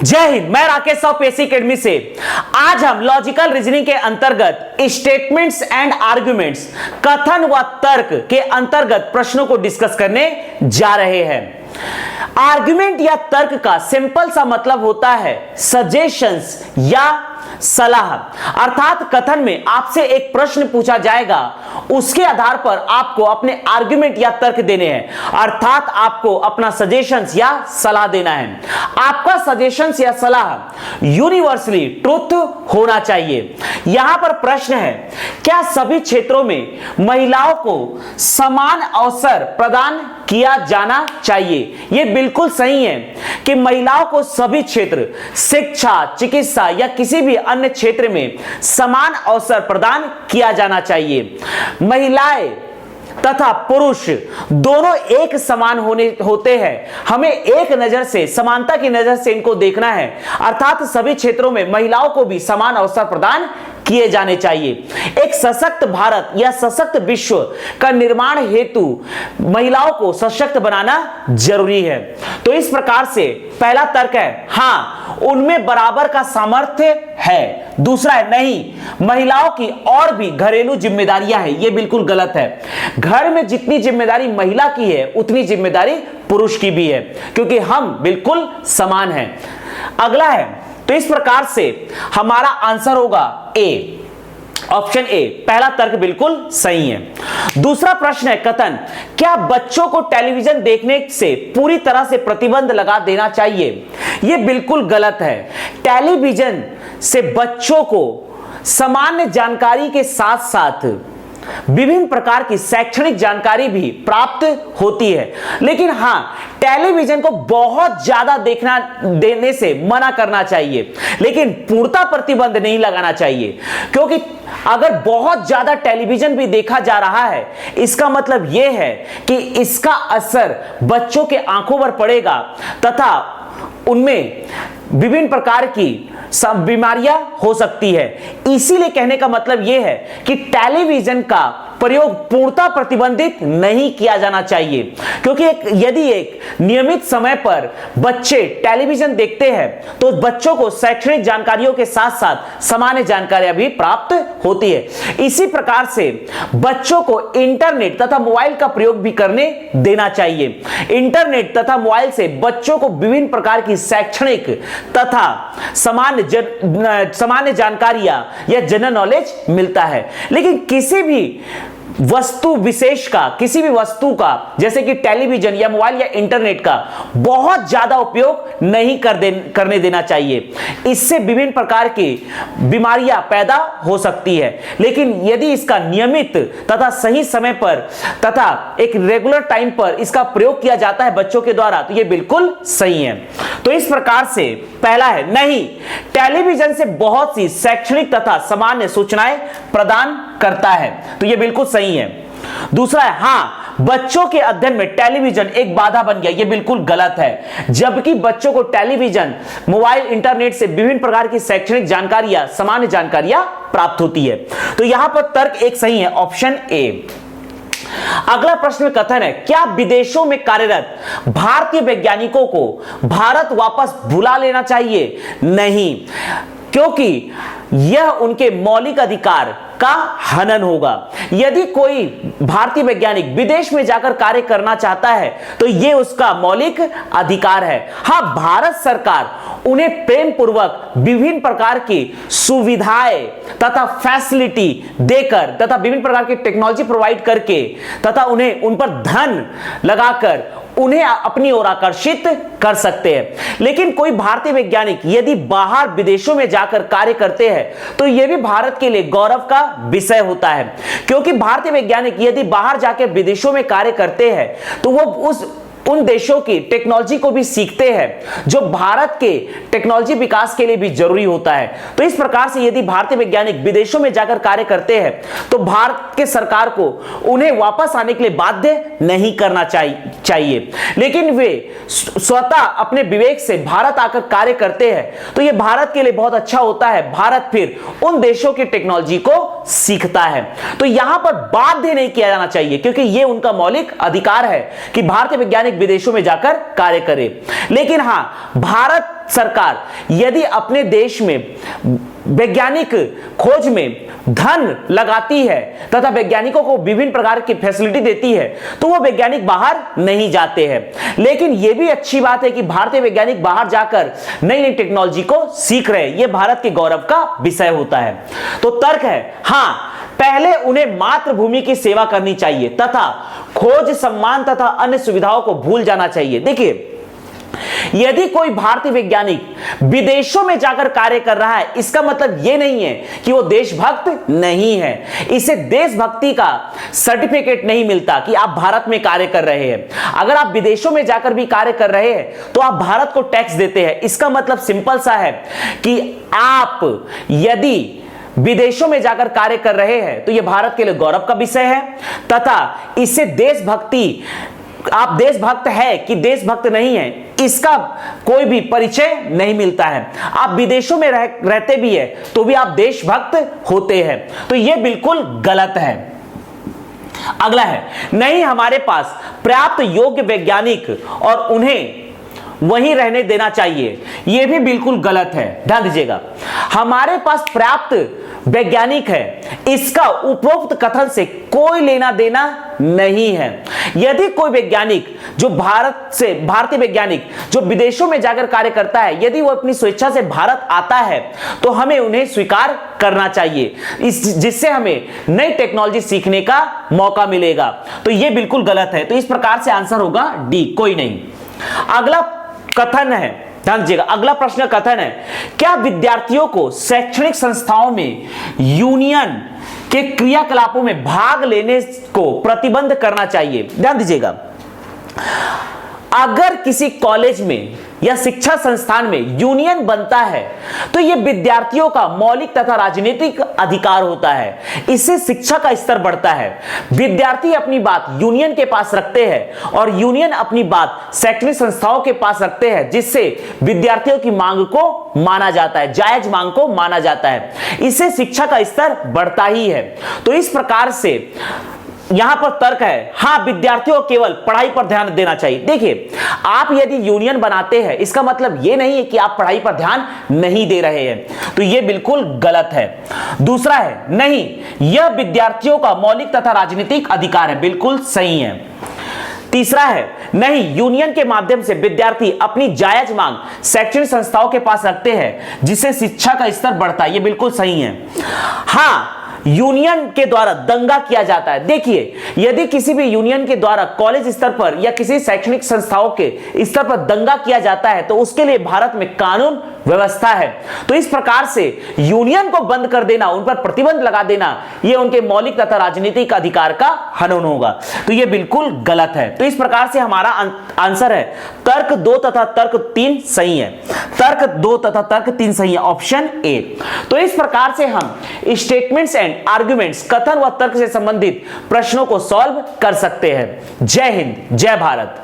जय हिंद। मैं राकेश साहू पेसी एकेडमी से। आज हम लॉजिकल रीजनिंग के अंतर्गत स्टेटमेंट्स एंड आर्गुमेंट्स, कथन व तर्क के अंतर्गत प्रश्नों को डिस्कस करने जा रहे हैं। आर्गुमेंट या तर्क का सिंपल सा मतलब होता है सजेशंस या सलाह। अर्थात कथन में आपसे एक प्रश्न पूछा जाएगा, उसके आधार पर आपको अपने आर्गुमेंट या तर्क देने हैं। अर्थात आपको अपना सजेशंस या सलाह देना है। आपका सजेशंस या सलाह यूनिवर्सली ट्रुथ होना चाहिए। यहां पर प्रश्न है, क्या सभी क्षेत्रों में महिलाओं को समान अवसर प्रदान किया जाना चाहिए? यह बिल्कुल सही है कि महिलाओं को सभी क्षेत्र, शिक्षा, चिकित्सा या किसी भी अन्य क्षेत्र में समान अवसर प्रदान किया जाना चाहिए। महिलाएं तथा पुरुष दोनों एक समान होते हैं। हमें एक नजर से, समानता की नजर से इनको देखना है। अर्थात सभी क्षेत्रों में महिलाओं को भी समान अवसर प्रदान किए जाने चाहिए। एक सशक्त भारत या सशक्त विश्व का निर्माण हेतु महिलाओं को सशक्त बनाना जरूरी है। तो इस प्रकार से पहला तर्क है, हां उनमें बराबर का सामर्थ्य है। दूसरा है, नहीं महिलाओं की और भी घरेलू जिम्मेदारियां हैं। यह बिल्कुल गलत है। घर में जितनी जिम्मेदारी महिला की है उतनी जिम्मेदारी पुरुष की भी है, क्योंकि हम बिल्कुल समान हैं। अगला है, तो इस प्रकार से हमारा आंसर होगा ए, ऑप्शन ए। पहला तर्क बिल्कुल सही है। दूसरा प्रश्न है, कथन, क्या बच्चों को टेलीविजन देखने से पूरी तरह से प्रतिबंध लगा देना चाहिए? यह बिल्कुल गलत है। टेलीविजन से बच्चों को सामान्य जानकारी के साथ साथ विभिन्न प्रकार की शैक्षणिक जानकारी भी प्राप्त होती है। लेकिन हां, टेलीविजन को बहुत ज्यादा देखना देने से मना करना चाहिए, लेकिन पूर्णतः प्रतिबंध नहीं लगाना चाहिए। क्योंकि अगर बहुत ज्यादा टेलीविजन भी देखा जा रहा है, इसका मतलब यह है कि इसका असर बच्चों के आंखों पर पड़ेगा तथा उनमें विभिन्न प्रकार की सब बीमारियां हो सकती है। इसीलिए कहने का मतलब यह है कि टेलीविजन का प्रयोग पूर्णतः प्रतिबंधित नहीं किया जाना चाहिए। क्योंकि यदि एक नियमित समय पर बच्चे टेलीविजन देखते हैं तो बच्चों को शैक्षणिक जानकारियों के साथ साथ सामान्य जानकारियां भी प्राप्त होती है। इसी प्रकार से बच्चों को इंटरनेट तथा मोबाइल का प्रयोग भी करने देना चाहिए। इंटरनेट तथा मोबाइल से बच्चों को विभिन्न प्रकार की शैक्षणिक तथा सामान्य जानकारियां या जनरल नॉलेज मिलता है। लेकिन किसी भी वस्तु विशेष का, किसी भी वस्तु का, जैसे कि टेलीविजन या मोबाइल या इंटरनेट का बहुत ज्यादा उपयोग नहीं करने देना चाहिए। इससे विभिन्न प्रकार की बीमारियां पैदा हो सकती है। लेकिन यदि इसका नियमित तथा सही समय पर तथा एक रेगुलर टाइम पर इसका प्रयोग किया जाता है बच्चों के द्वारा, तो यह बिल्कुल सही है। तो इस प्रकार से पहला है, नहीं टेलीविजन से बहुत सी शैक्षणिक तथा सामान्य सूचनाएं प्रदान करता है, तो यह बिल्कुल सही है। दूसरा है, हां बच्चों के अध्ययन में टेलीविजन एक बाधा बन गया, यह बिल्कुल गलत है। जबकि बच्चों को टेलीविजन, मोबाइल, इंटरनेट से विभिन्न प्रकार की शैक्षणिक जानकारियां, सामान्य जानकारियां प्राप्त होती है। तो यहां पर तर्क एक सही है, ऑप्शन ए। अगला प्रश्न में कथन है, क्या विदेशों में कार्यरत भारतीय वैज्ञानिकों को भारत वापस बुला लेना चाहिए? नहीं, क्योंकि यह उनके मौलिक अधिकार का हनन होगा। यदि कोई भारतीय वैज्ञानिक विदेश में जाकर कार्य करना चाहता है तो यह उसका मौलिक अधिकार है। हां, भारत सरकार उन्हें प्रेम पूर्वक विभिन्न प्रकार की सुविधाएं तथा फैसिलिटी देकर तथा विभिन्न प्रकार की टेक्नोलॉजी प्रोवाइड करके तथा उन्हें उन पर धन लगाकर उन्हें अपनी ओर आकर्षित कर सकते हैं। लेकिन कोई भारतीय वैज्ञानिक यदि बाहर विदेशों में जाकर कार्य करते हैं तो यह भी भारत के लिए गौरव का विषय होता है। क्योंकि भारतीय वैज्ञानिक यदि बाहर जाकर विदेशों में कार्य करते हैं तो वो उन देशों की टेक्नोलॉजी को भी सीखते हैं जो भारत के टेक्नोलॉजी विकास के लिए भी जरूरी होता है। तो इस प्रकार से यदि भारतीय वैज्ञानिक विदेशों में जाकर कार्य करते हैं तो भारत के सरकार को उन्हें वापस आने के लिए बाध्य नहीं करना चाहिए। लेकिन वे स्वतः अपने विवेक से भारत आकर कार्य करते हैं तो यह भारत के लिए बहुत अच्छा होता है। भारत फिर उन देशों की टेक्नोलॉजी को सीखता है। तो यहां पर बाध्य नहीं किया जाना चाहिए, क्योंकि यह उनका मौलिक अधिकार है कि भारतीय वैज्ञानिक विदेशों में जाकर कार्य करे। लेकिन हां, भारत सरकार यदि अपने देश में वैज्ञानिक खोज में धन लगाती है तथा वैज्ञानिकों को विभिन्न प्रकार की फैसिलिटी देती है, तो वो वैज्ञानिक बाहर नहीं जाते हैं। लेकिन यह भी अच्छी बात है कि भारतीय वैज्ञानिक बाहर जाकर नई नई टेक्नोलॉजी को सीख रहे हैं। यह भारत के गौरव का विषय होता है। तो तर्क है, हां, पहले उन्हें मातृभूमि की सेवा करनी चाहिए तथा खोज, सम्मान तथा अन्य सुविधाओं को भूल जाना चाहिए। देखिए, यदि कोई भारतीय वैज्ञानिक विदेशों में जाकर कार्य कर रहा है, इसका मतलब यह नहीं है कि वो देशभक्त नहीं है। इसे देशभक्ति का सर्टिफिकेट नहीं मिलता कि आप भारत में कार्य कर रहे हैं। अगर आप विदेशों में जाकर भी कार्य कर रहे हैं तो आप भारत को टैक्स देते हैं। इसका मतलब सिंपल सा है कि आप यदि विदेशों में जाकर कार्य कर रहे हैं तो यह भारत के लिए गौरव का विषय है तथा इससे देशभक्ति, आप देशभक्त है कि देशभक्त नहीं है, इसका कोई भी परिचय नहीं मिलता है। आप विदेशों में रहते भी है तो भी आप देशभक्त होते हैं। तो यह बिल्कुल गलत है। अगला है, नहीं हमारे पास पर्याप्त योग्य वैज्ञानिक और उन्हें वहीं रहने देना चाहिए। यह भी बिल्कुल गलत है। ध्यान दीजिएगा, हमारे पास पर्याप्त वैज्ञानिक है, इसका उपरोक्त कथन से कोई लेना देना नहीं है। यदि कोई वैज्ञानिक जो भारतीय वैज्ञानिक जो विदेशों में जाकर कार्य करता है, यदि वो अपनी स्वेच्छा से भारत आता है तो हमें उन्हें स्वीकार करना चाहिए, जिससे हमें नई टेक्नोलॉजी सीखने का मौका मिलेगा। तो यह बिल्कुल गलत है। तो इस प्रकार से आंसर होगा डी, कोई नहीं। अगला कथन है, ध्यान दीजिएगा, अगला प्रश्न कथन है, क्या विद्यार्थियों को शैक्षणिक संस्थाओं में यूनियन के क्रियाकलापों में भाग लेने को प्रतिबंध करना चाहिए? ध्यान दीजिएगा, अगर किसी कॉलेज में या शिक्षा संस्थान में यूनियन बनता है तो यह विद्यार्थियों का मौलिक तथा राजनीतिक अधिकार होता है। इससे शिक्षा का स्तर बढ़ता है। विद्यार्थी अपनी बात यूनियन के पास रखते हैं और यूनियन अपनी बात शैक्षणिक संस्थाओं के पास रखते हैं, जिससे विद्यार्थियों की मांग को माना जाता है, जायज मांग को माना जाता है। इससे शिक्षा का स्तर बढ़ता ही है। तो इस प्रकार से यहां पर तर्क है, हां, विद्यार्थियों को केवल पढ़ाई पर ध्यान देना चाहिए। देखिए, आप यदि यूनियन बनाते हैं, इसका मतलब यह नहीं है कि आप पढ़ाई पर ध्यान नहीं दे रहे हैं। तो यह बिल्कुल गलत है। दूसरा है, नहीं, यह विद्यार्थियों का मौलिक तथा राजनीतिक अधिकार है, बिल्कुल सही है। तीसरा है, नहीं, यूनियन के माध्यम से विद्यार्थी अपनी जायज मांग शैक्षणिक संस्थाओं के पास रखते हैं, जिससे शिक्षा का स्तर बढ़ता है, यह बिल्कुल सही है। हां, यूनियन के द्वारा दंगा किया जाता है। देखिए, यदि किसी भी यूनियन के द्वारा कॉलेज स्तर पर या किसी शैक्षणिक संस्थाओं के स्तर पर दंगा किया जाता है तो उसके लिए भारत में कानून व्यवस्था है। तो इस प्रकार से यूनियन को बंद कर देना, उन पर प्रतिबंध लगा देना, यह उनके मौलिक तथा राजनीतिक अधिकार का हनन होगा। तो यह बिल्कुल गलत है। तो इस प्रकार से हमारा आंसर है तर्क 2 तथा तर्क 3 सही है। तर्क 2 तथा तर्क 3 सही है, ऑप्शन ए। तो इस प्रकार से हम स्टेटमेंट्स एंड आर्गुमेंट्स, कथन व तर्क से संबंधित प्रश्नों को सॉल्व कर सकते हैं। जय हिंद, जय भारत।